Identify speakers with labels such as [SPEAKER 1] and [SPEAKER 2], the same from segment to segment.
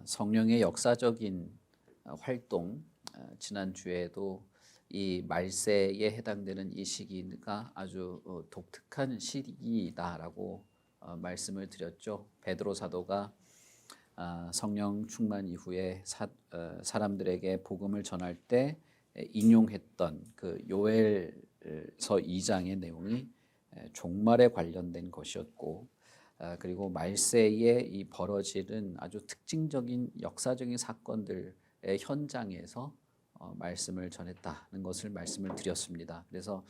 [SPEAKER 1] 성령의 역사적인 활동, 지난주에도 이 말세에 해당되는 이 시기가 아주 독특한 시기다라고 말씀을 드렸죠. 베드로 사도가 성령 충만 이후에 사람들에게 복음을 전할 때 인용했던 그 요엘서 2장의 내용이 종말에 관련된 것이었고, 그리고 말세에 이 벌어지는 아주 특징적인 역사적인 사건들의 현장에서 말씀을 전했다는 것을 말씀을 드렸습니다. 그래서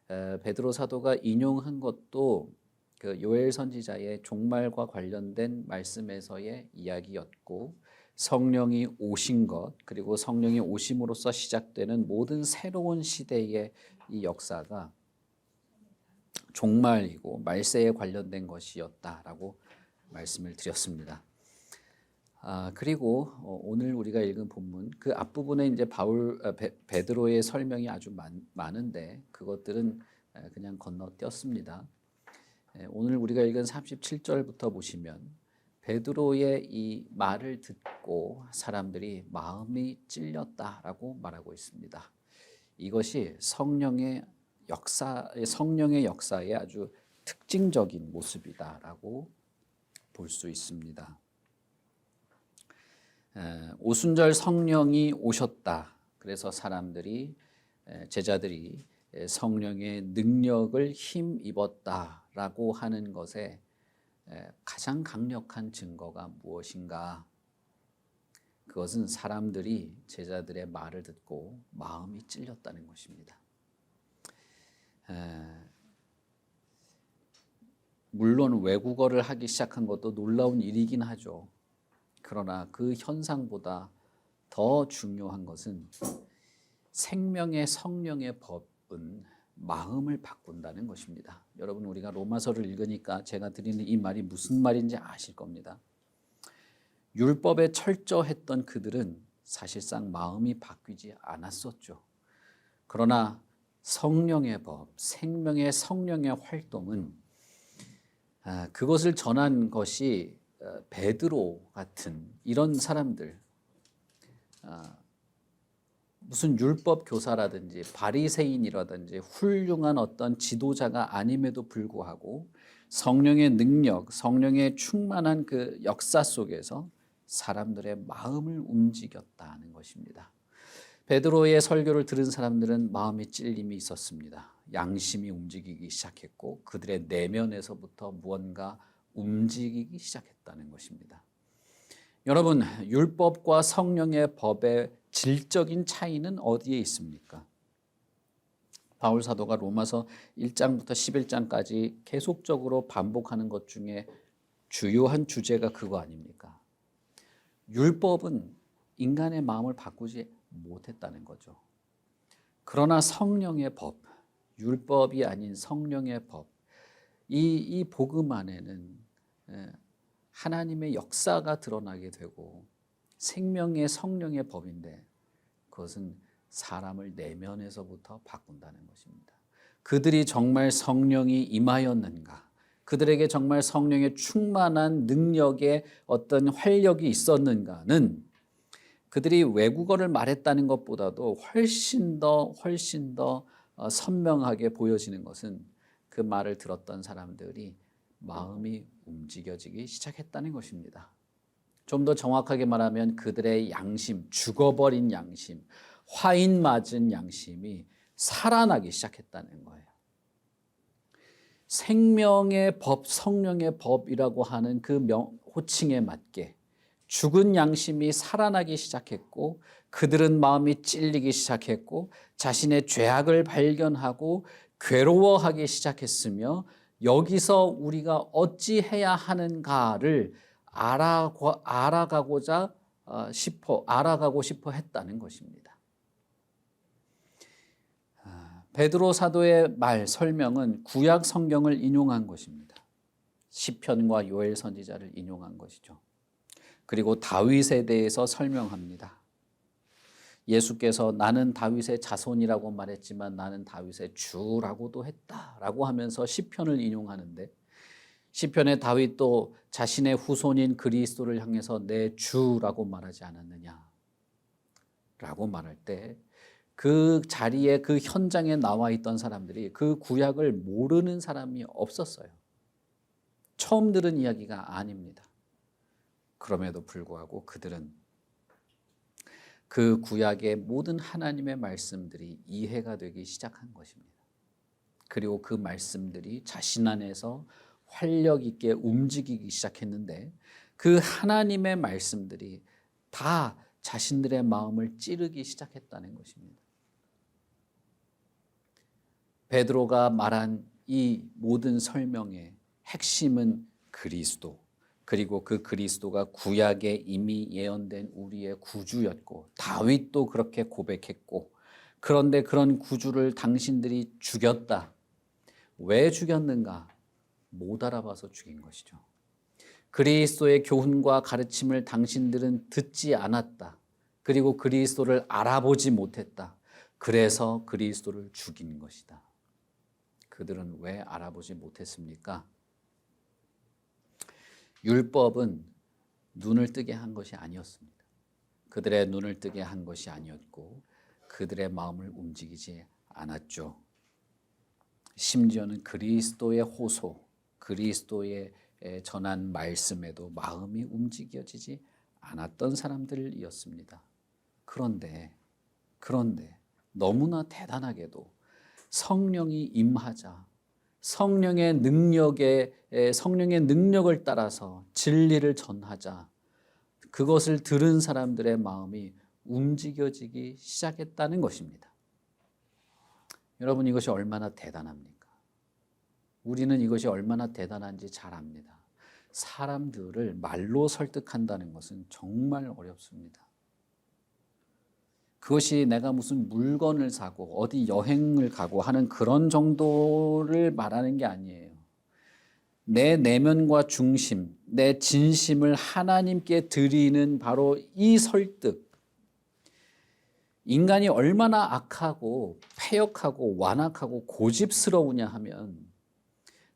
[SPEAKER 1] 베드로 사도가 인용한 것도 그 요엘 선지자의 종말과 관련된 말씀에서의 이야기였고, 성령이 오신 것, 그리고 성령이 오심으로써 시작되는 모든 새로운 시대의 이 역사가 종말이고 말세에 관련된 것이었다라고 말씀을 드렸습니다. 그리고 오늘 우리가 읽은 본문 그 앞부분에 이제 베드로의 설명이 아주 많은데 그것들은 그냥 건너뛰었습니다. 오늘 우리가 읽은 37절부터 보시면 베드로의 이 말을 듣고 사람들이 마음이 찔렸다라고 말하고 있습니다. 이것이 성령의 역사의 아주 특징적인 모습이다라고 볼 수 있습니다. 오순절 성령이 오셨다. 그래서 제자들이 성령의 능력을 힘입었다라고 하는 것에 가장 강력한 증거가 무엇인가? 그것은 사람들이 제자들의 말을 듣고 마음이 찔렸다는 것입니다. 물론 외국어를 하기 시작한 것도 놀라운 일이긴 하죠. 그러나 그 현상보다 더 중요한 것은 생명의 성령의 법은 마음을 바꾼다는 것입니다. 여러분, 우리가 로마서를 읽으니까 제가 드리는 이 말이 무슨 말인지 아실 겁니다. 율법에 철저했던 그들은 사실상 마음이 바뀌지 않았었죠. 그러나 성령의 법, 생명의 성령의 활동은 그것을 전한 것이 베드로 같은 이런 사람들, 무슨 율법 교사라든지 바리새인이라든지 훌륭한 어떤 지도자가 아님에도 불구하고 성령의 능력, 성령의 충만한 그 역사 속에서 사람들의 마음을 움직였다는 것입니다. 베드로의 설교를 들은 사람들은 마음의 찔림이 있었습니다. 양심이 움직이기 시작했고 그들의 내면에서부터 무언가 움직이기 시작했다는 것입니다. 여러분, 율법과 성령의 법의 질적인 차이는 어디에 있습니까? 바울 사도가 로마서 1장부터 11장까지 계속적으로 반복하는 것 중에 주요한 주제가 그거 아닙니까? 율법은 인간의 마음을 바꾸지 못했다는 거죠. 그러나 성령의 법, 율법이 아닌 성령의 법, 이 복음 안에는 하나님의 역사가 드러나게 되고 생명의 성령의 법인데 그것은 사람을 내면에서부터 바꾼다는 것입니다. 그들이 정말 성령이 임하였는가? 그들에게 정말 성령의 충만한 능력의 어떤 활력이 있었는가는 그들이 외국어를 말했다는 것보다도 훨씬 더 선명하게 보여지는 것은 그 말을 들었던 사람들이 마음이 움직여지기 시작했다는 것입니다. 좀 더 정확하게 말하면 그들의 양심, 죽어버린 양심, 화인 맞은 양심이 살아나기 시작했다는 거예요. 생명의 법, 성령의 법이라고 하는 그 호칭에 맞게 죽은 양심이 살아나기 시작했고 그들은 마음이 찔리기 시작했고 자신의 죄악을 발견하고 괴로워하기 시작했으며 여기서 우리가 어찌해야 하는가를 알아가고 싶어 했다는 것입니다. 베드로 사도의 설명은 구약 성경을 인용한 것입니다. 시편과 요엘 선지자를 인용한 것이죠. 그리고 다윗에 대해서 설명합니다. 예수께서 나는 다윗의 자손이라고 말했지만 나는 다윗의 주라고도 했다라고 하면서 시편을 인용하는데 시편의 다윗도 자신의 후손인 그리스도를 향해서 내 주라고 말하지 않았느냐 라고 말할 때 그 자리에 그 현장에 나와 있던 사람들이 그 구약을 모르는 사람이 없었어요. 처음 들은 이야기가 아닙니다. 그럼에도 불구하고 그들은 그 구약의 모든 하나님의 말씀들이 이해가 되기 시작한 것입니다. 그리고 그 말씀들이 자신 안에서 활력 있게 움직이기 시작했는데 그 하나님의 말씀들이 다 자신들의 마음을 찌르기 시작했다는 것입니다. 베드로가 말한 이 모든 설명의 핵심은 그리스도, 그리고 그 그리스도가 구약에 이미 예언된 우리의 구주였고 다윗도 그렇게 고백했고, 그런데 그런 구주를 당신들이 죽였다. 왜 죽였는가? 못 알아봐서 죽인 것이죠. 그리스도의 교훈과 가르침을 당신들은 듣지 않았다. 그리고 그리스도를 알아보지 못했다. 그래서 그리스도를 죽인 것이다. 그들은 왜 알아보지 못했습니까? 율법은 눈을 뜨게 한 것이 아니었습니다. 그들의 눈을 뜨게 한 것이 아니었고 그들의 마음을 움직이지 않았죠. 심지어는 그리스도의 호소, 그리스도의 전한 말씀에도 마음이 움직여지지 않았던 사람들이었습니다. 그런데 너무나 대단하게도 성령이 임하자 성령의 능력을 따라서 진리를 전하자 그것을 들은 사람들의 마음이 움직여지기 시작했다는 것입니다. 여러분, 이것이 얼마나 대단합니까? 우리는 이것이 얼마나 대단한지 잘 압니다. 사람들을 말로 설득한다는 것은 정말 어렵습니다. 그것이 내가 무슨 물건을 사고 어디 여행을 가고 하는 그런 정도를 말하는 게 아니에요. 내 내면과 중심, 내 진심을 하나님께 드리는 바로 이 설득. 인간이 얼마나 악하고 패역하고 완악하고 고집스러우냐 하면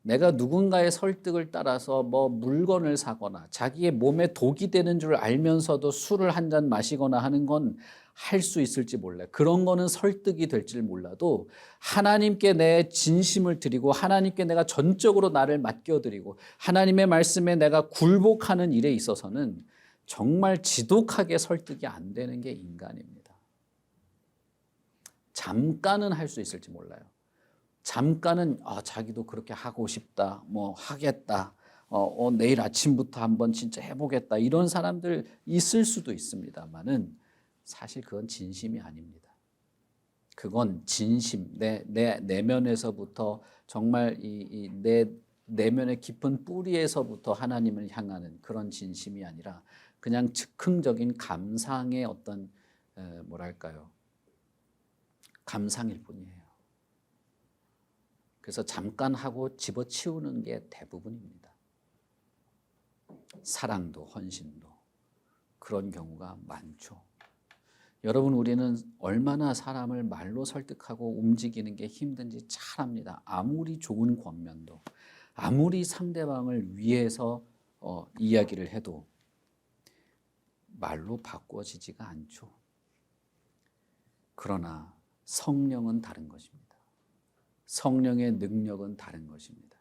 [SPEAKER 1] 내가 누군가의 설득을 따라서 물건을 사거나 자기의 몸에 독이 되는 줄 알면서도 술을 한 잔 마시거나 하는 건 할 수 있을지 몰라요. 그런 거는 설득이 될지 몰라도 하나님께 내 진심을 드리고 하나님께 내가 전적으로 나를 맡겨드리고 하나님의 말씀에 내가 굴복하는 일에 있어서는 정말 지독하게 설득이 안 되는 게 인간입니다. 잠깐은 할 수 있을지 몰라요. 잠깐은 자기도 그렇게 하고 싶다, 하겠다, 내일 아침부터 한번 진짜 해보겠다 이런 사람들 있을 수도 있습니다만은 사실 그건 진심이 아닙니다. 그건 진심, 내 내면에서부터 정말 내 내면의 깊은 뿌리에서부터 하나님을 향하는 그런 진심이 아니라 그냥 즉흥적인 감상의 어떤 감상일 뿐이에요. 그래서 잠깐 하고 집어치우는 게 대부분입니다. 사랑도 헌신도 그런 경우가 많죠. 여러분, 우리는 얼마나 사람을 말로 설득하고 움직이는 게 힘든지 잘 압니다. 아무리 좋은 권면도, 아무리 상대방을 위해서 이야기를 해도 말로 바꿔지지가 않죠. 그러나 성령은 다른 것입니다. 성령의 능력은 다른 것입니다.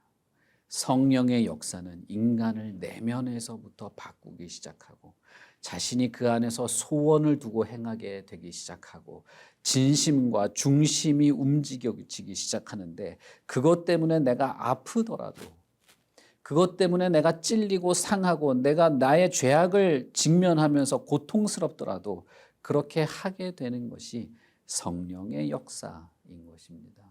[SPEAKER 1] 성령의 역사는 인간을 내면에서부터 바꾸기 시작하고 자신이 그 안에서 소원을 두고 행하게 되기 시작하고 진심과 중심이 움직여지기 시작하는데 그것 때문에 내가 아프더라도 그것 때문에 내가 찔리고 상하고 내가 나의 죄악을 직면하면서 고통스럽더라도 그렇게 하게 되는 것이 성령의 역사인 것입니다.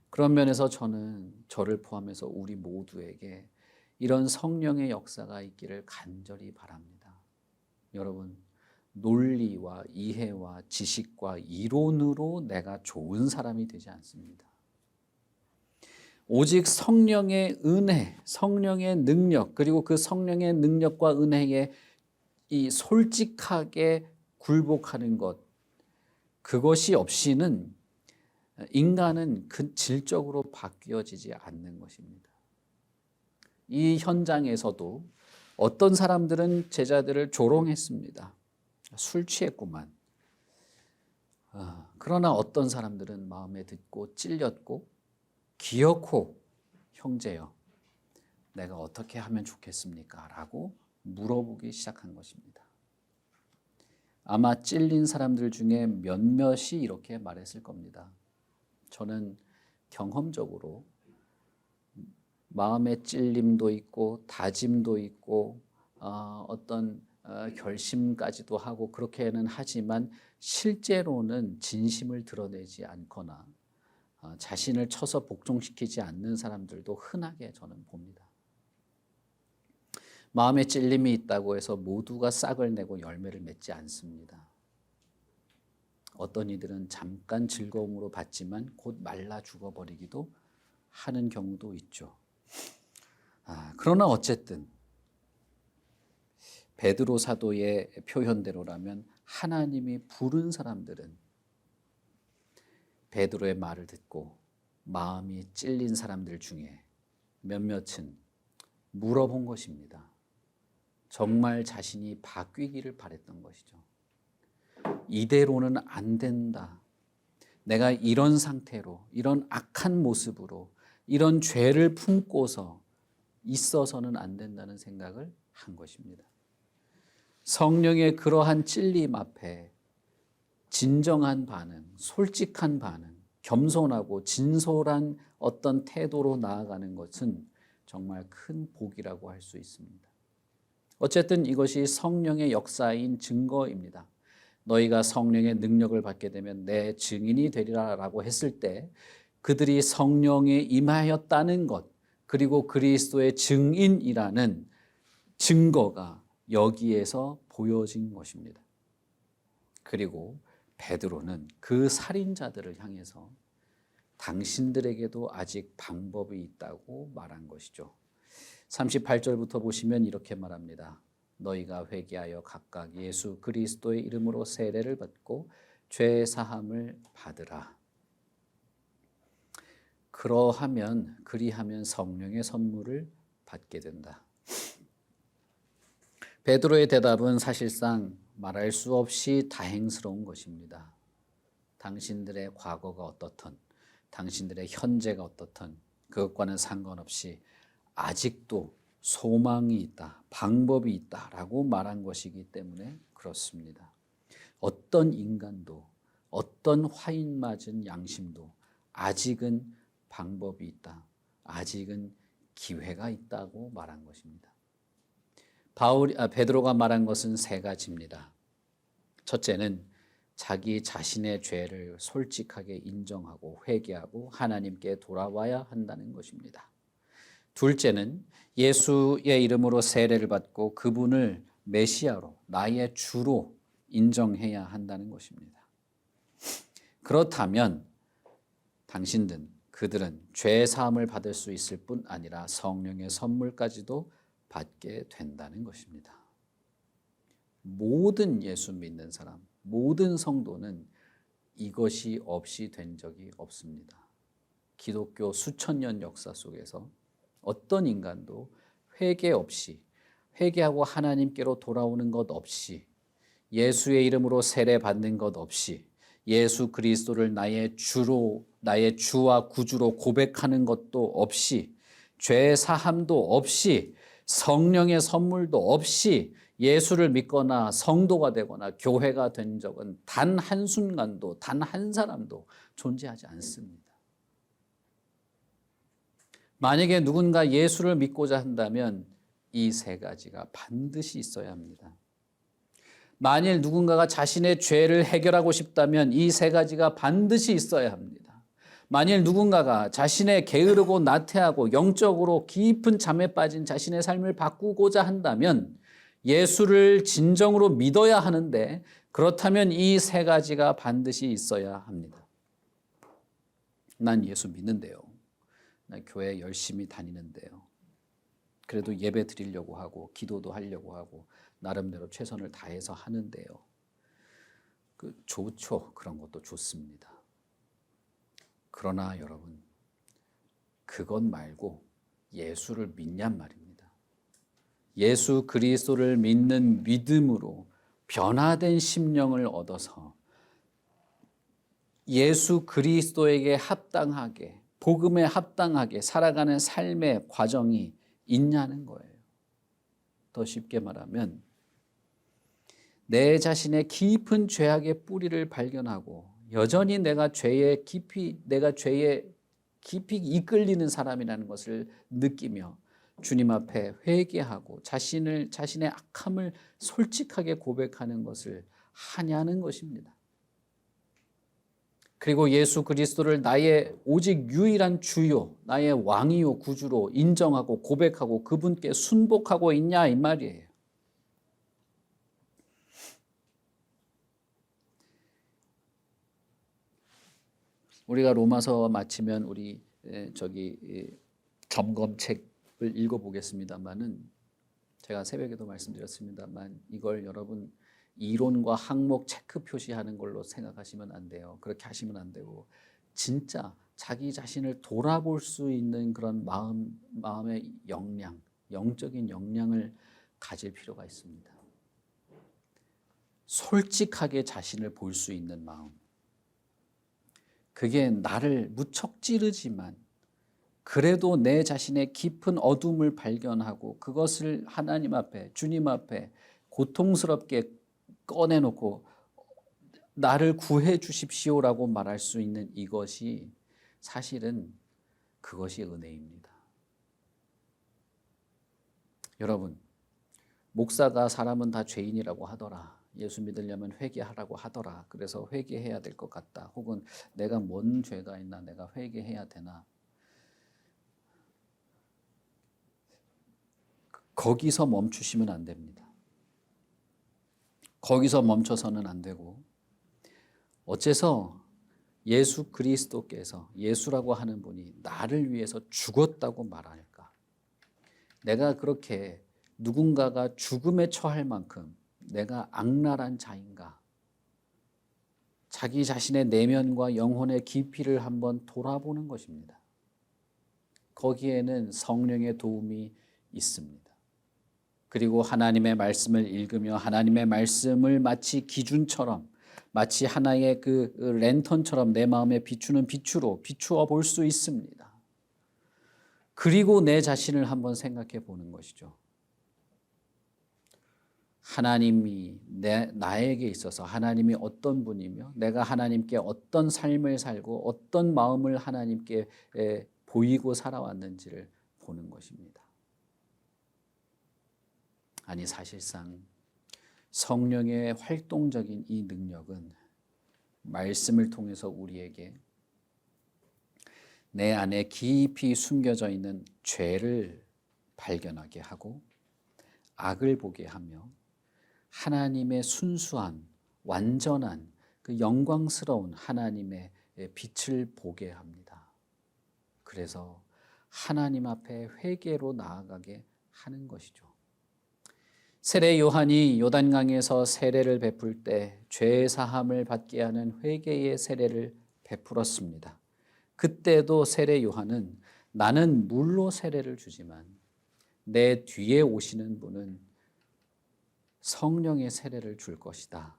[SPEAKER 1] 그런 면에서 저는 저를 포함해서 우리 모두에게 이런 성령의 역사가 있기를 간절히 바랍니다. 여러분, 논리와 이해와 지식과 이론으로 내가 좋은 사람이 되지 않습니다. 오직 성령의 은혜, 성령의 능력, 그리고 그 성령의 능력과 은혜에 이 솔직하게 굴복하는 것, 그것이 없이는 인간은 그 질적으로 바뀌어지지 않는 것입니다. 이 현장에서도 어떤 사람들은 제자들을 조롱했습니다. 술 취했구만. 그러나 어떤 사람들은 마음에 듣고 찔렸고 기어코 형제여 내가 어떻게 하면 좋겠습니까? 라고 물어보기 시작한 것입니다. 아마 찔린 사람들 중에 몇몇이 이렇게 말했을 겁니다. 저는 경험적으로 마음의 찔림도 있고 다짐도 있고 어떤 결심까지도 하고 그렇게는 하지만 실제로는 진심을 드러내지 않거나 자신을 쳐서 복종시키지 않는 사람들도 흔하게 저는 봅니다. 마음에 찔림이 있다고 해서 모두가 싹을 내고 열매를 맺지 않습니다. 어떤 이들은 잠깐 즐거움으로 받지만 곧 말라 죽어버리기도 하는 경우도 있죠. 그러나 어쨌든 베드로 사도의 표현대로라면 하나님이 부른 사람들은 베드로의 말을 듣고 마음이 찔린 사람들 중에 몇몇은 물어본 것입니다. 정말 자신이 바뀌기를 바랬던 것이죠. 이대로는 안 된다. 내가 이런 상태로, 이런 악한 모습으로, 이런 죄를 품고서 있어서는 안 된다는 생각을 한 것입니다. 성령의 그러한 찔림 앞에 진정한 반응, 솔직한 반응, 겸손하고 진솔한 어떤 태도로 나아가는 것은 정말 큰 복이라고 할 수 있습니다. 어쨌든 이것이 성령의 역사인 증거입니다. 너희가 성령의 능력을 받게 되면 내 증인이 되리라 라고 했을 때 그들이 성령에 임하였다는 것, 그리고 그리스도의 증인이라는 증거가 여기에서 보여진 것입니다. 그리고 베드로는 그 살인자들을 향해서 당신들에게도 아직 방법이 있다고 말한 것이죠. 38절부터 보시면 이렇게 말합니다. 너희가 회개하여 각각 예수 그리스도의 이름으로 세례를 받고 죄 사함을 받으라. 그리하면 성령의 선물을 받게 된다. 베드로의 대답은 사실상 말할 수 없이 다행스러운 것입니다. 당신들의 과거가 어떻든, 당신들의 현재가 어떻든 그것과는 상관없이 아직도 소망이 있다, 방법이 있다라고 말한 것이기 때문에 그렇습니다. 어떤 인간도, 어떤 화인 맞은 양심도 아직은 방법이 있다, 아직은 기회가 있다고 말한 것입니다. 베드로가 말한 것은 세 가지입니다. 첫째는 자기 자신의 죄를 솔직하게 인정하고 회개하고 하나님께 돌아와야 한다는 것입니다. 둘째는 예수의 이름으로 세례를 받고 그분을 메시아로, 나의 주로 인정해야 한다는 것입니다. 그렇다면 그들은 죄 사함을 받을 수 있을 뿐 아니라 성령의 선물까지도 받게 된다는 것입니다. 모든 예수 믿는 사람, 모든 성도는 이것이 없이 된 적이 없습니다. 기독교 수천 년 역사 속에서 어떤 인간도 회개 없이, 회개하고 하나님께로 돌아오는 것 없이, 예수의 이름으로 세례 받는 것 없이, 예수 그리스도를 나의 주와 구주로 고백하는 것도 없이, 죄 사함도 없이, 성령의 선물도 없이 예수를 믿거나 성도가 되거나 교회가 된 적은 단 한순간도, 단 한 사람도 존재하지 않습니다. 만약에 누군가 예수를 믿고자 한다면 이 세 가지가 반드시 있어야 합니다. 만일 누군가가 자신의 죄를 해결하고 싶다면 이 세 가지가 반드시 있어야 합니다. 만일 누군가가 자신의 게으르고 나태하고 영적으로 깊은 잠에 빠진 자신의 삶을 바꾸고자 한다면 예수를 진정으로 믿어야 하는데 그렇다면 이 세 가지가 반드시 있어야 합니다. 난 예수 믿는데요. 난 교회 열심히 다니는데요. 그래도 예배 드리려고 하고 기도도 하려고 하고 나름대로 최선을 다해서 하는데요. 좋죠. 그런 것도 좋습니다. 그러나 여러분, 그것 말고 예수를 믿냔 말입니다. 예수 그리스도를 믿는 믿음으로 변화된 심령을 얻어서 예수 그리스도에게 합당하게, 복음에 합당하게 살아가는 삶의 과정이 있냐는 거예요. 더 쉽게 말하면 내 자신의 깊은 죄악의 뿌리를 발견하고 여전히 내가 죄에 깊이 이끌리는 사람이라는 것을 느끼며 주님 앞에 회개하고 자신의 악함을 솔직하게 고백하는 것을 하냐는 것입니다. 그리고 예수 그리스도를 나의 오직 유일한 주요, 나의 왕이요 구주로 인정하고 고백하고 그분께 순복하고 있냐 이 말이에요. 우리가 로마서 마치면 우리 점검책을 읽어보겠습니다만은 제가 새벽에도 말씀드렸습니다만 이걸 여러분 이론과 항목 체크 표시하는 걸로 생각하시면 안 돼요. 그렇게 하시면 안 되고 진짜 자기 자신을 돌아볼 수 있는 그런 마음의 역량, 영적인 역량을 가질 필요가 있습니다. 솔직하게 자신을 볼 수 있는 마음. 그게 나를 무척 찌르지만 그래도 내 자신의 깊은 어둠을 발견하고 그것을 하나님 앞에, 주님 앞에 고통스럽게 꺼내놓고 나를 구해 주십시오라고 말할 수 있는 이것이 사실은 그것이 은혜입니다. 여러분, 목사가 사람은 다 죄인이라고 하더라. 예수 믿으려면 회개하라고 하더라. 그래서 회개해야 될 것 같다. 혹은 내가 뭔 죄가 있나 내가 회개해야 되나. 거기서 멈추시면 안 됩니다. 거기서 멈춰서는 안 되고 어째서 예수 그리스도께서 예수라고 하는 분이 나를 위해서 죽었다고 말할까? 내가 그렇게 누군가가 죽음에 처할 만큼 내가 악랄한 자인가? 자기 자신의 내면과 영혼의 깊이를 한번 돌아보는 것입니다. 거기에는 성령의 도움이 있습니다. 그리고 하나님의 말씀을 읽으며 하나님의 말씀을 마치 기준처럼 마치 하나의 그 랜턴처럼 내 마음에 비추는 빛으로 비추어 볼 수 있습니다. 그리고 내 자신을 한번 생각해 보는 것이죠. 하나님이 나에게 있어서 하나님이 어떤 분이며 내가 하나님께 어떤 삶을 살고 어떤 마음을 하나님께 보이고 살아왔는지를 보는 것입니다. 아니 사실상 성령의 활동적인 이 능력은 말씀을 통해서 우리에게 내 안에 깊이 숨겨져 있는 죄를 발견하게 하고 악을 보게 하며 하나님의 순수한 완전한 그 영광스러운 하나님의 빛을 보게 합니다. 그래서 하나님 앞에 회개로 나아가게 하는 것이죠. 세례 요한이 요단강에서 세례를 베풀 때 죄 사함을 받게 하는 회개의 세례를 베풀었습니다. 그때도 세례 요한은 나는 물로 세례를 주지만 내 뒤에 오시는 분은 성령의 세례를 줄 것이다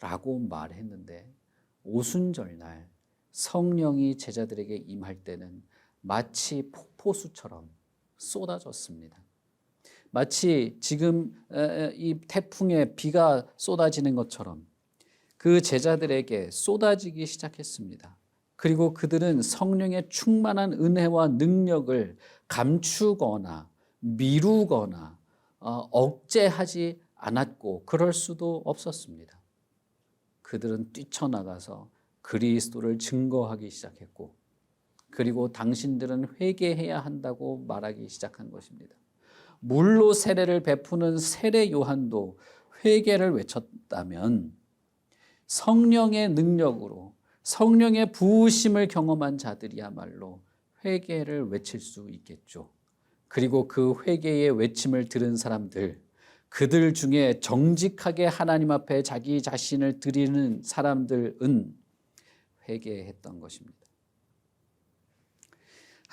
[SPEAKER 1] 라고 말했는데 오순절날 성령이 제자들에게 임할 때는 마치 폭포수처럼 쏟아졌습니다. 마치 지금 이 태풍에 비가 쏟아지는 것처럼 그 제자들에게 쏟아지기 시작했습니다. 그리고 그들은 성령의 충만한 은혜와 능력을 감추거나 미루거나 억제하지 않았고 그럴 수도 없었습니다. 그들은 뛰쳐나가서 그리스도를 증거하기 시작했고 그리고 당신들은 회개해야 한다고 말하기 시작한 것입니다. 물로 세례를 베푸는 세례 요한도 회개를 외쳤다면 성령의 능력으로 성령의 부으심을 경험한 자들이야말로 회개를 외칠 수 있겠죠. 그리고 그 회개의 외침을 들은 사람들, 그들 중에 정직하게 하나님 앞에 자기 자신을 드리는 사람들은 회개했던 것입니다.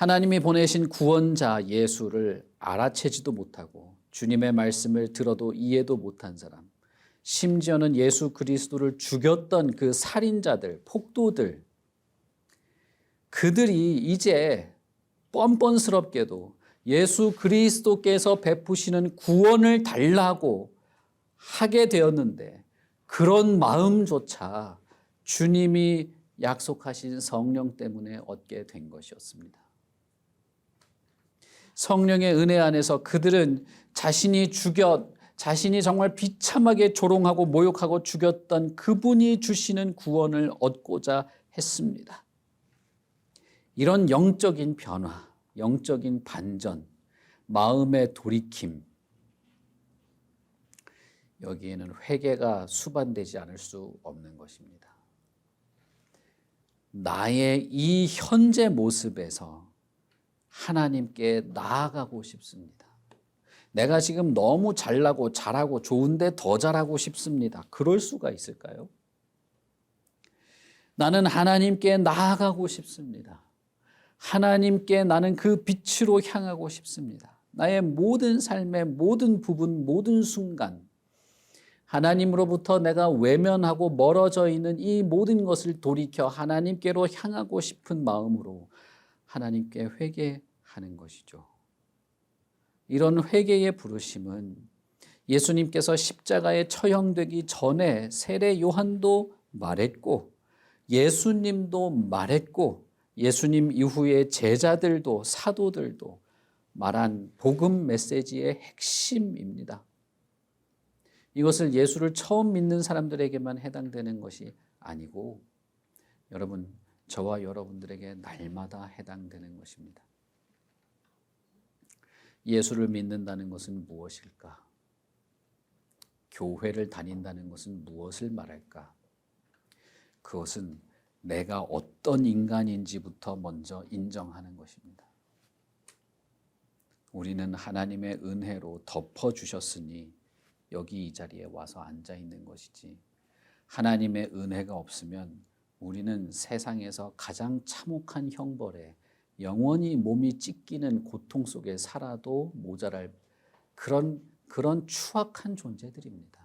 [SPEAKER 1] 하나님이 보내신 구원자 예수를 알아채지도 못하고 주님의 말씀을 들어도 이해도 못한 사람, 심지어는 예수 그리스도를 죽였던 그 살인자들, 폭도들, 그들이 이제 뻔뻔스럽게도 예수 그리스도께서 베푸시는 구원을 달라고 하게 되었는데 그런 마음조차 주님이 약속하신 성령 때문에 얻게 된 것이었습니다. 성령의 은혜 안에서 그들은 자신이 정말 비참하게 조롱하고 모욕하고 죽였던 그분이 주시는 구원을 얻고자 했습니다. 이런 영적인 변화, 영적인 반전, 마음의 돌이킴, 여기에는 회개가 수반되지 않을 수 없는 것입니다. 나의 이 현재 모습에서 하나님께 나아가고 싶습니다. 내가 지금 너무 잘나고 잘하고 좋은데 더 잘하고 싶습니다. 그럴 수가 있을까요? 나는 하나님께 나아가고 싶습니다. 하나님께 나는 그 빛으로 향하고 싶습니다. 나의 모든 삶의 모든 부분, 모든 순간, 하나님으로부터 내가 외면하고 멀어져 있는 이 모든 것을 돌이켜 하나님께로 향하고 싶은 마음으로 하나님께 회개하는 것이죠. 이런 회개의 부르심은 예수님께서 십자가에 처형되기 전에 세례 요한도 말했고 예수님도 말했고 예수님 이후의 제자들도 사도들도 말한 복음 메시지의 핵심입니다. 이것을 예수를 처음 믿는 사람들에게만 해당되는 것이 아니고 여러분, 저와 여러분들에게 날마다 해당되는 것입니다. 예수를 믿는다는 것은 무엇일까? 교회를 다닌다는 것은 무엇을 말할까? 그것은 내가 어떤 인간인지부터 먼저 인정하는 것입니다. 우리는 하나님의 은혜로 덮어주셨으니 여기 이 자리에 와서 앉아 있는 것이지, 하나님의 은혜가 없으면 우리는 세상에서 가장 참혹한 형벌에 영원히 몸이 찢기는 고통 속에 살아도 모자랄 그런 추악한 존재들입니다.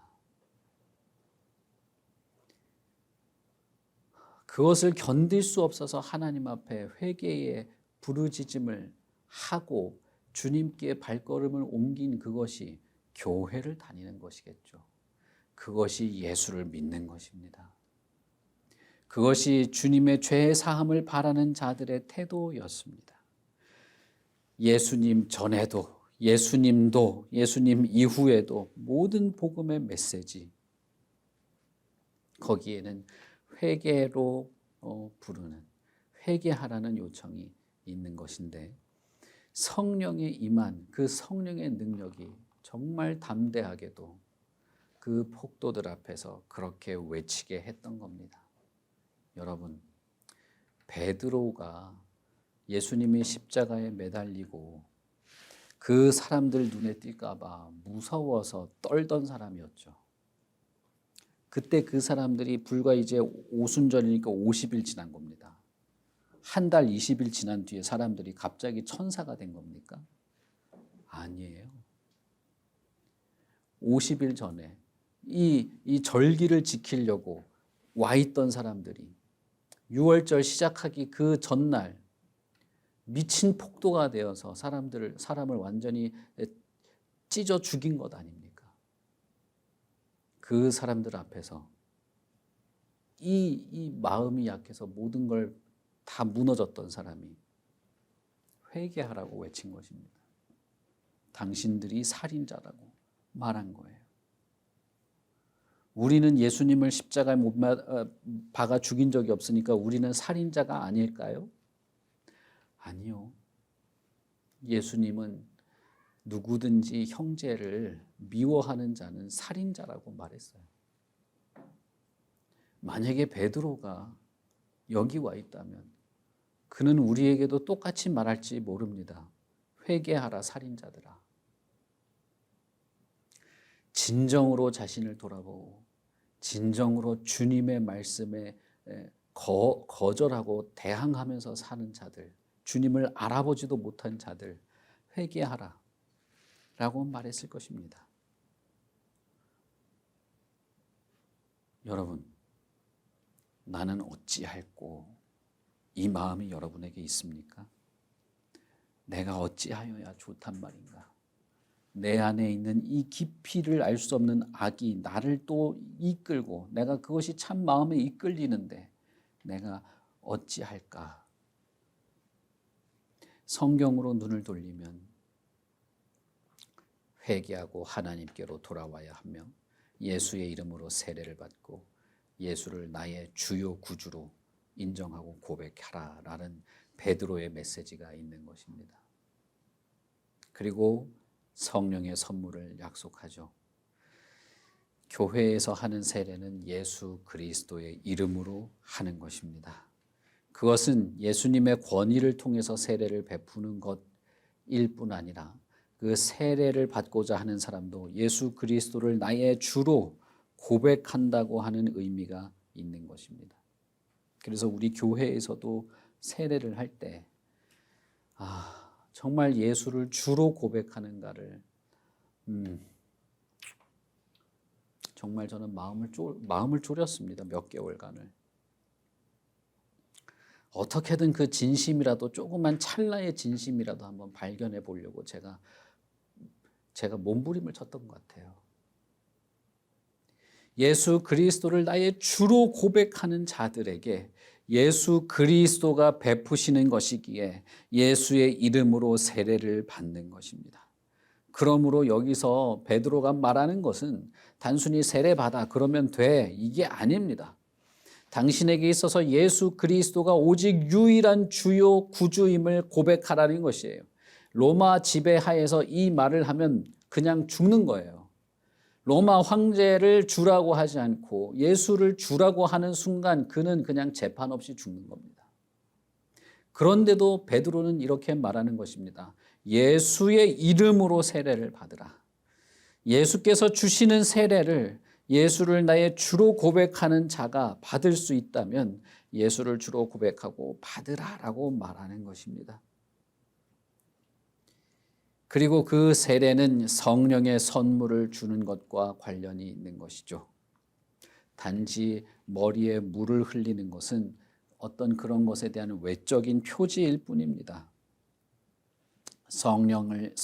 [SPEAKER 1] 그것을 견딜 수 없어서 하나님 앞에 회개의 부르짖음을 하고 주님께 발걸음을 옮긴 그것이 교회를 다니는 것이겠죠. 그것이 예수를 믿는 것입니다. 그것이 주님의 죄 사함을 바라는 자들의 태도였습니다. 예수님 전에도, 예수님도, 예수님 이후에도 모든 복음의 메시지, 거기에는 회개로 부르는, 회개하라는 요청이 있는 것인데 성령의 임한 그 성령의 능력이 정말 담대하게도 그 폭도들 앞에서 그렇게 외치게 했던 겁니다. 여러분, 베드로가 예수님이 십자가에 매달리고 그 사람들 눈에 띌까 봐 무서워서 떨던 사람이었죠. 그때 그 사람들이 불과 이제 오순절이니까 50일 지난 겁니다. 한 달 20일 지난 뒤에 사람들이 갑자기 천사가 된 겁니까? 아니에요. 50일 전에 이 절기를 지키려고 와 있던 사람들이 6월절 시작하기 그 전날 미친 폭도가 되어서 사람을 완전히 찢어 죽인 것 아닙니까? 그 사람들 앞에서 이 마음이 약해서 모든 걸 다 무너졌던 사람이 회개하라고 외친 것입니다. 당신들이 살인자라고 말한 거예요. 우리는 예수님을 십자가에 못 박아 죽인 적이 없으니까 우리는 살인자가 아닐까요? 아니요. 예수님은 누구든지 형제를 미워하는 자는 살인자라고 말했어요. 만약에 베드로가 여기 와 있다면 그는 우리에게도 똑같이 말할지 모릅니다. 회개하라 살인자들아. 진정으로 자신을 돌아보고 진정으로 주님의 말씀에 거절하고 대항하면서 사는 자들, 주님을 알아보지도 못한 자들 회개하라 라고 말했을 것입니다. 여러분, 나는 어찌할꼬 이 마음이 여러분에게 있습니까? 내가 어찌하여야 좋단 말인가? 내 안에 있는 이 깊이를 알 수 없는 악이 나를 또 이끌고 내가 그것이 참 마음에 이끌리는데 내가 어찌할까? 성경으로 눈을 돌리면 회개하고 하나님께로 돌아와야 하며 예수의 이름으로 세례를 받고 예수를 나의 주요 구주로 인정하고 고백하라라는 베드로의 메시지가 있는 것입니다. 그리고 성령의 선물을 약속하죠. 교회에서 하는 세례는 예수 그리스도의 이름으로 하는 것입니다. 그것은 예수님의 권위를 통해서 세례를 베푸는 것일 뿐 아니라 그 세례를 받고자 하는 사람도 예수 그리스도를 나의 주로 고백한다고 하는 의미가 있는 것입니다. 그래서 우리 교회에서도 세례를 할 때 정말 예수를 주로 고백하는가를 정말 저는 마음을 졸였습니다. 몇 개월간을. 어떻게든 그 진심이라도 조그만 찰나의 진심이라도 한번 발견해 보려고 제가 몸부림을 쳤던 것 같아요. 예수 그리스도를 나의 주로 고백하는 자들에게 예수 그리스도가 베푸시는 것이기에 예수의 이름으로 세례를 받는 것입니다. 그러므로 여기서 베드로가 말하는 것은 단순히 세례받아 그러면 돼 이게 아닙니다. 당신에게 있어서 예수 그리스도가 오직 유일한 주요 구주임을 고백하라는 것이에요. 로마 지배하에서 이 말을 하면 그냥 죽는 거예요. 로마 황제를 주라고 하지 않고 예수를 주라고 하는 순간 그는 그냥 재판 없이 죽는 겁니다. 그런데도 베드로는 이렇게 말하는 것입니다. 예수의 이름으로 세례를 받으라. 예수께서 주시는 세례를 예수를 나의 주로 고백하는 자가 받을 수 있다면 예수를 주로 고백하고 받으라라고 말하는 것입니다. 그리고 그 세례는 성령의 선물을 주는 것과 관련이 있는 것이죠. 단지 머리에 물을 흘리는 것은 어떤 그런 것에 대한 외적인 표지일 뿐입니다. 성령의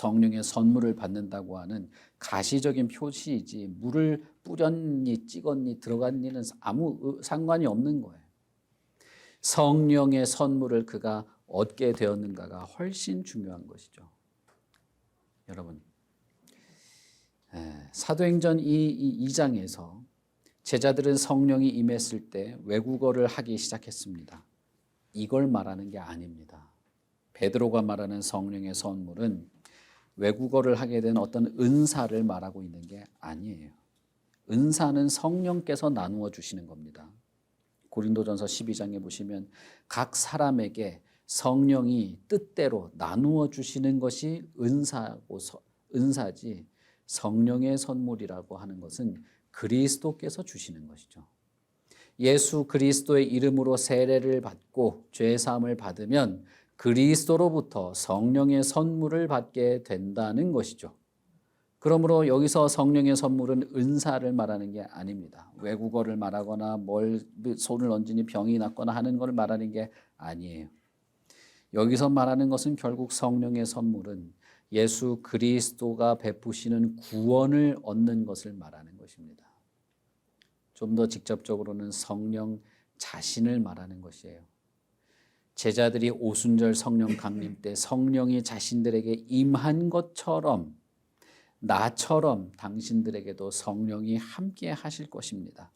[SPEAKER 1] 선물을 받는다고 하는 가시적인 표시이지 물을 뿌렸니 찍었니 들어갔니는 아무 상관이 없는 거예요. 성령의 선물을 그가 얻게 되었는가가 훨씬 중요한 것이죠. 여러분, 사도행전 2장에서 제자들은 성령이 임했을 때 외국어를 하기 시작했습니다. 이걸 말하는 게 아닙니다. 베드로가 말하는 성령의 선물은 외국어를 하게 된 어떤 은사를 말하고 있는 게 아니에요. 은사는 성령께서 나누어 주시는 겁니다. 고린도전서 12장에 보시면 각 사람에게 성령이 뜻대로 나누어 주시는 것이 은사지 성령의 선물이라고 하는 것은 그리스도께서 주시는 것이죠. 예수 그리스도의 이름으로 세례를 받고 죄 사함을 받으면 그리스도로부터 성령의 선물을 받게 된다는 것이죠. 그러므로 여기서 성령의 선물은 은사를 말하는 게 아닙니다. 외국어를 말하거나 손을 얹으니 병이 낫거나 하는 걸 말하는 게 아니에요. 여기서 말하는 것은 결국 성령의 선물은 예수 그리스도가 베푸시는 구원을 얻는 것을 말하는 것입니다. 좀 더 직접적으로는 성령 자신을 말하는 것이에요. 제자들이 오순절 성령 강림 때 성령이 자신들에게 임한 것처럼 나처럼 당신들에게도 성령이 함께 하실 것입니다.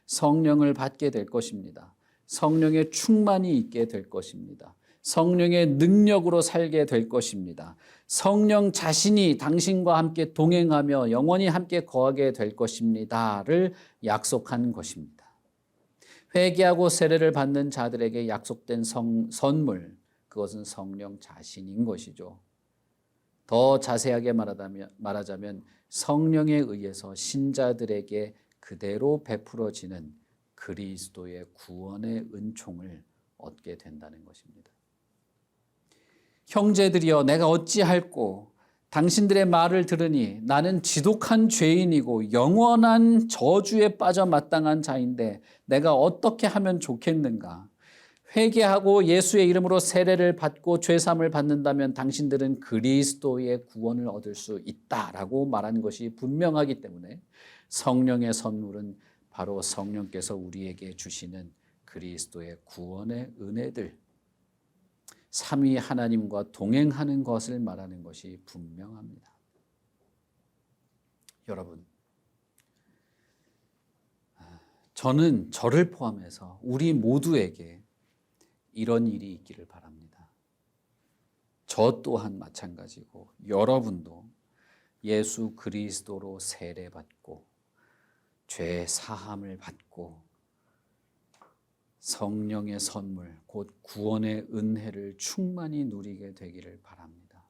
[SPEAKER 1] 성령을 받게 될 것입니다. 성령의 충만이 있게 될 것입니다. 성령의 능력으로 살게 될 것입니다. 성령 자신이 당신과 함께 동행하며 영원히 함께 거하게 될 것입니다를 약속한 것입니다. 회개하고 세례를 받는 자들에게 약속된 선물, 그것은 성령 자신인 것이죠. 더 자세하게 말하자면 성령에 의해서 신자들에게 그대로 베풀어지는 그리스도의 구원의 은총을 얻게 된다는 것입니다. 형제들이여 내가 어찌할꼬 당신들의 말을 들으니 나는 지독한 죄인이고 영원한 저주에 빠져 마땅한 자인데 내가 어떻게 하면 좋겠는가? 회개하고 예수의 이름으로 세례를 받고 죄사함을 받는다면 당신들은 그리스도의 구원을 얻을 수 있다라고 말하는 것이 분명하기 때문에 성령의 선물은 바로 성령께서 우리에게 주시는 그리스도의 구원의 은혜들, 삼위 하나님과 동행하는 것을 말하는 것이 분명합니다. 여러분, 저는 저를 포함해서 우리 모두에게 이런 일이 있기를 바랍니다. 저 또한 마찬가지고 여러분도 예수 그리스도로 세례받고 죄 사함을 받고 성령의 선물, 곧 구원의 은혜를 충만히 누리게 되기를 바랍니다.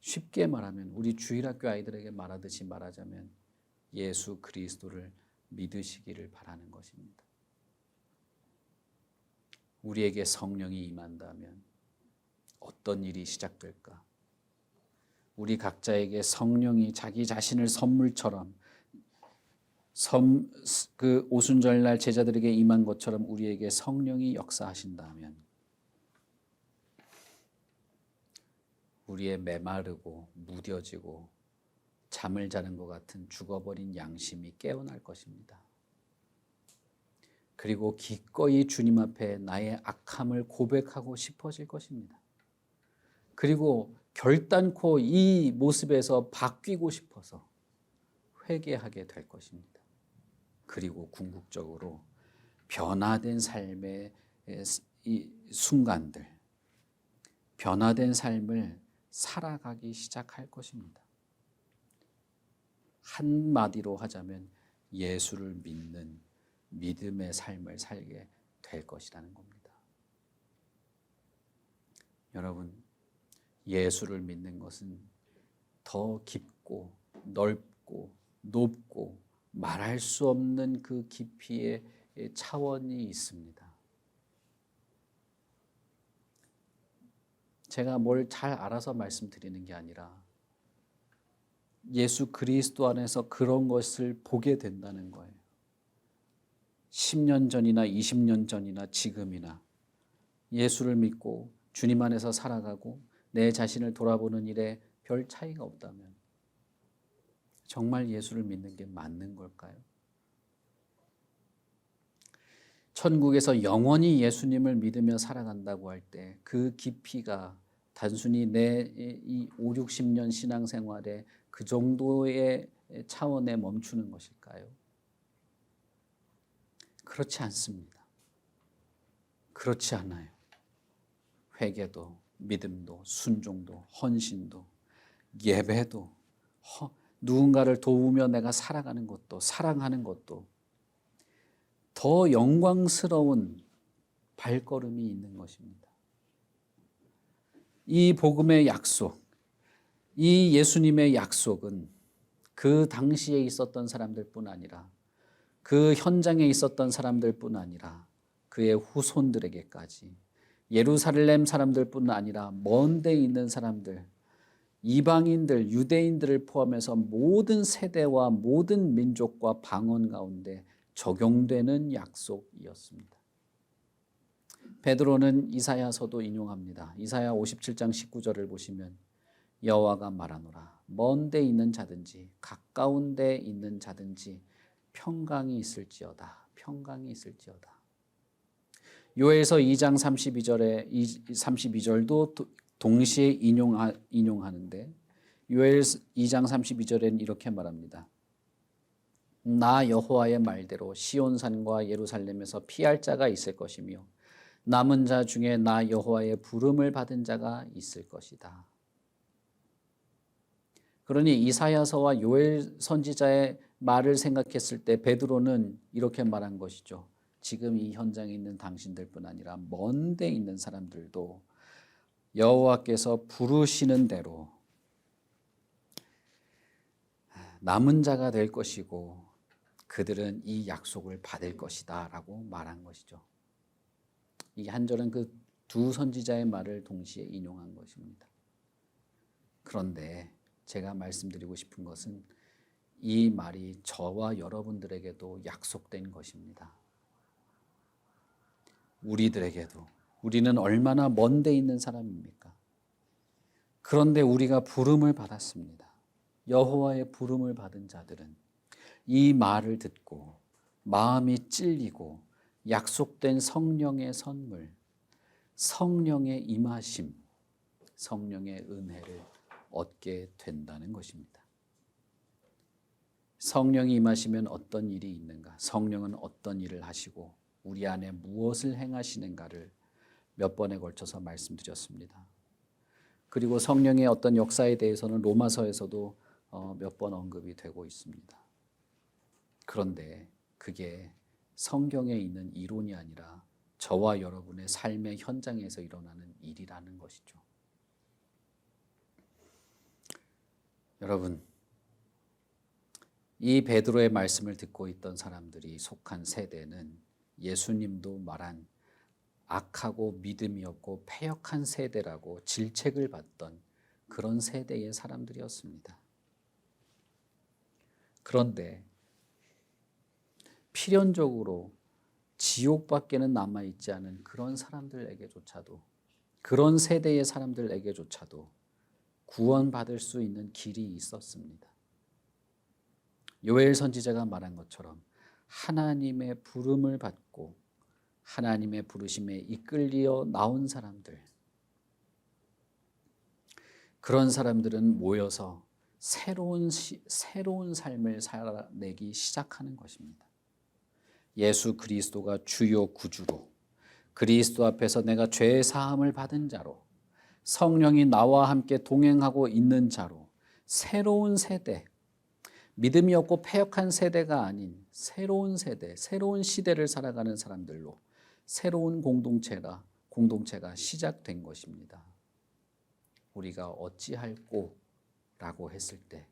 [SPEAKER 1] 쉽게 말하면 우리 주일학교 아이들에게 말하듯이 말하자면 예수 그리스도를 믿으시기를 바라는 것입니다. 우리에게 성령이 임한다면 어떤 일이 시작될까? 우리 각자에게 성령이 자기 자신을 선물처럼 그 오순절날 제자들에게 임한 것처럼 우리에게 성령이 역사하신다면 우리의 메마르고 무뎌지고 잠을 자는 것 같은 죽어버린 양심이 깨어날 것입니다. 그리고 기꺼이 주님 앞에 나의 악함을 고백하고 싶어질 것입니다. 그리고 결단코 이 모습에서 바뀌고 싶어서 회개하게 될 것입니다. 그리고 궁극적으로 변화된 삶의 이 순간들, 변화된 삶을 살아가기 시작할 것입니다. 한마디로 하자면 예수를 믿는 믿음의 삶을 살게 될 것이라는 겁니다. 여러분, 예수를 믿는 것은 더 깊고 넓고 높고 말할 수 없는 그 깊이의 차원이 있습니다. 제가 뭘 잘 알아서 말씀드리는 게 아니라 예수 그리스도 안에서 그런 것을 보게 된다는 거예요. 10년 전이나 20년 전이나 지금이나 예수를 믿고 주님 안에서 살아가고 내 자신을 돌아보는 일에 별 차이가 없다면 정말 예수를 믿는 게 맞는 걸까요? 천국에서 영원히 예수님을 믿으며 살아간다고 할 때 그 깊이가 단순히 내 이 5, 60년 신앙생활에 그 정도의 차원에 멈추는 것일까요? 그렇지 않습니다. 그렇지 않아요. 회개도, 믿음도, 순종도, 헌신도, 예배도, 누군가를 도우며 내가 살아가는 것도, 사랑하는 것도 더 영광스러운 발걸음이 있는 것입니다. 이 복음의 약속, 이 예수님의 약속은 그 당시에 있었던 사람들뿐 아니라 그 현장에 있었던 사람들뿐 아니라 그의 후손들에게까지 예루살렘 사람들뿐 아니라 먼 데 있는 사람들, 이방인들, 유대인들을 포함해서 모든 세대와 모든 민족과 방언 가운데 적용되는 약속이었습니다. 베드로는 이사야서도 인용합니다. 이사야 57장 19절을 보시면 여호와가 말하노라 먼 데 있는 자든지 가까운 데 있는 자든지 평강이 있을지어다. 평강이 있을지어다. 요엘서 2장 32절도 동시에 인용하는데 요엘 2장 32절에는 이렇게 말합니다. 나 여호와의 말대로 시온산과 예루살렘에서 피할 자가 있을 것이며 남은 자 중에 나 여호와의 부름을 받은 자가 있을 것이다. 그러니 이사야서와 요엘 선지자의 말을 생각했을 때 베드로는 이렇게 말한 것이죠. 지금 이 현장에 있는 당신들뿐 아니라 먼 데 있는 사람들도 여호와께서 부르시는 대로 남은 자가 될 것이고 그들은 이 약속을 받을 것이다 라고 말한 것이죠. 이 한 절은 그 두 선지자의 말을 동시에 인용한 것입니다. 그런데 제가 말씀드리고 싶은 것은 이 말이 저와 여러분들에게도 약속된 것입니다. 우리들에게도. 우리는 얼마나 먼 데 있는 사람입니까? 그런데 우리가 부름을 받았습니다. 여호와의 부름을 받은 자들은 이 말을 듣고 마음이 찔리고 약속된 성령의 선물, 성령의 임하심, 성령의 은혜를 얻게 된다는 것입니다. 성령이 임하시면 어떤 일이 있는가? 성령은 어떤 일을 하시고 우리 안에 무엇을 행하시는가를 몇 번에 걸쳐서 말씀드렸습니다. 그리고 성령의 어떤 역사에 대해서는 로마서에서도 몇 번 언급이 되고 있습니다. 그런데 그게 성경에 있는 이론이 아니라 저와 여러분의 삶의 현장에서 일어나는 일이라는 것이죠. 여러분, 이 베드로의 말씀을 듣고 있던 사람들이 속한 세대는 예수님도 말한 악하고 믿음이 없고 패역한 세대라고 질책을 받던 그런 세대의 사람들이었습니다. 그런데 필연적으로 지옥밖에는 남아있지 않은 그런 사람들에게조차도, 그런 세대의 사람들에게조차도 구원받을 수 있는 길이 있었습니다. 요엘 선지자가 말한 것처럼 하나님의 부름을 받고 하나님의 부르심에 이끌려 나온 사람들, 그런 사람들은 모여서 새로운 삶을 살아내기 시작하는 것입니다. 예수 그리스도가 주요 구주로, 그리스도 앞에서 내가 죄의 사함을 받은 자로, 성령이 나와 함께 동행하고 있는 자로, 새로운 세대, 믿음이 없고 패역한 세대가 아닌 새로운 세대, 새로운 시대를 살아가는 사람들로 새로운 공동체가 시작된 것입니다. 우리가 어찌할꼬? 라고 했을 때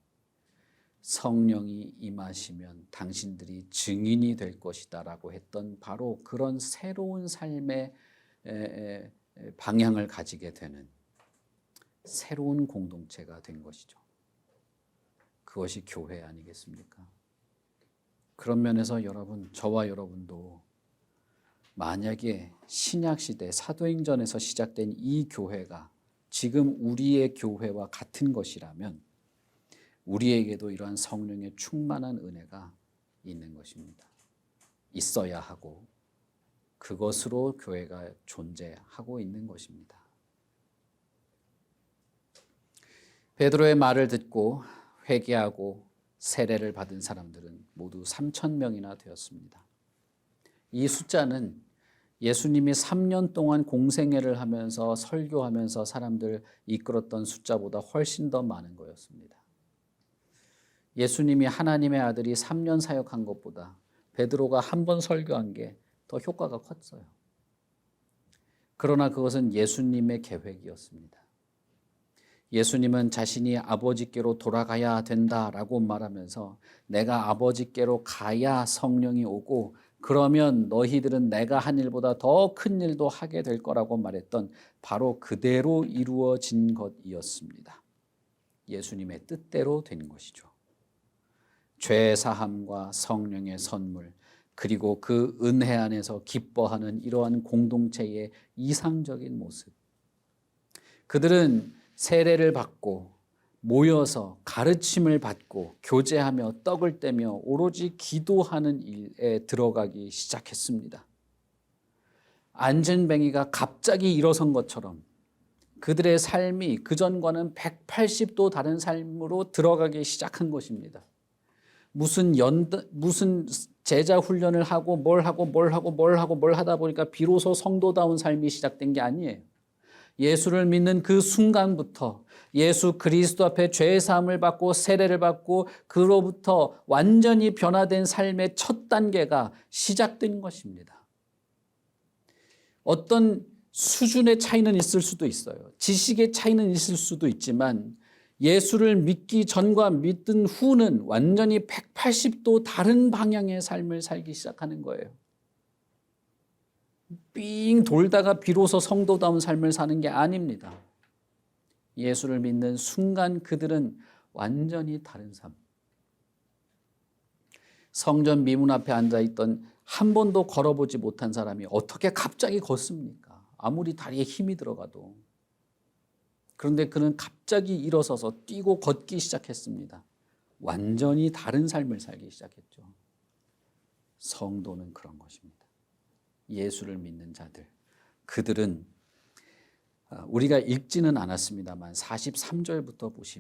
[SPEAKER 1] 성령이 임하시면 당신들이 증인이 될 것이다 라고 했던 바로 그런 새로운 삶의 방향을 가지게 되는 새로운 공동체가 된 것이죠. 그것이 교회 아니겠습니까? 그런 면에서 여러분, 저와 여러분도 만약에 신약시대 사도행전에서 시작된 이 교회가 지금 우리의 교회와 같은 것이라면 우리에게도 이러한 성령의 충만한 은혜가 있는 것입니다. 있어야 하고 그것으로 교회가 존재하고 있는 것입니다. 베드로의 말을 듣고 회개하고 세례를 받은 사람들은 모두 3,000명이나 되었습니다. 이 숫자는 예수님이 3년 동안 공생애를 하면서 설교하면서 사람들 이끌었던 숫자보다 훨씬 더 많은 거였습니다. 예수님이 하나님의 아들이 3년 사역한 것보다 베드로가 한 번 설교한 게 더 효과가 컸어요. 그러나 그것은 예수님의 계획이었습니다. 예수님은 자신이 아버지께로 돌아가야 된다라고 말하면서 내가 아버지께로 가야 성령이 오고 그러면 너희들은 내가 한 일보다 더 큰 일도 하게 될 거라고 말했던 바로 그대로 이루어진 것이었습니다. 예수님의 뜻대로 된 것이죠. 죄 사함과 성령의 선물, 그리고 그 은혜 안에서 기뻐하는 이러한 공동체의 이상적인 모습. 그들은 세례를 받고 모여서 가르침을 받고 교제하며 떡을 떼며 오로지 기도하는 일에 들어가기 시작했습니다. 안전뱅이가 갑자기 일어선 것처럼 그들의 삶이 그전과는 180도 다른 삶으로 들어가기 시작한 것입니다. 무슨 제자 훈련을 하고 뭘 하다 보니까 비로소 성도다운 삶이 시작된 게 아니에요. 예수를 믿는 그 순간부터 예수 그리스도 앞에 죄의 사함을 받고 세례를 받고 그로부터 완전히 변화된 삶의 첫 단계가 시작된 것입니다. 어떤 수준의 차이는 있을 수도 있어요. 지식의 차이는 있을 수도 있지만 예수를 믿기 전과 믿은 후는 완전히 180도 다른 방향의 삶을 살기 시작하는 거예요. 삥 돌다가 비로소 성도다운 삶을 사는 게 아닙니다. 예수를 믿는 순간 그들은 완전히 다른 삶. 성전 미문 앞에 앉아있던 한 번도 걸어보지 못한 사람이 어떻게 갑자기 걷습니까? 아무리 다리에 힘이 들어가도. 그런데 그는 갑자기 일어서서 뛰고 걷기 시작했습니다. 완전히 다른 삶을 살기 시작했죠. 성도는 그런 것입니다. 예수를 믿는 자들, 그들은 우리가 읽지는 않았습니다만 43절부터 보시면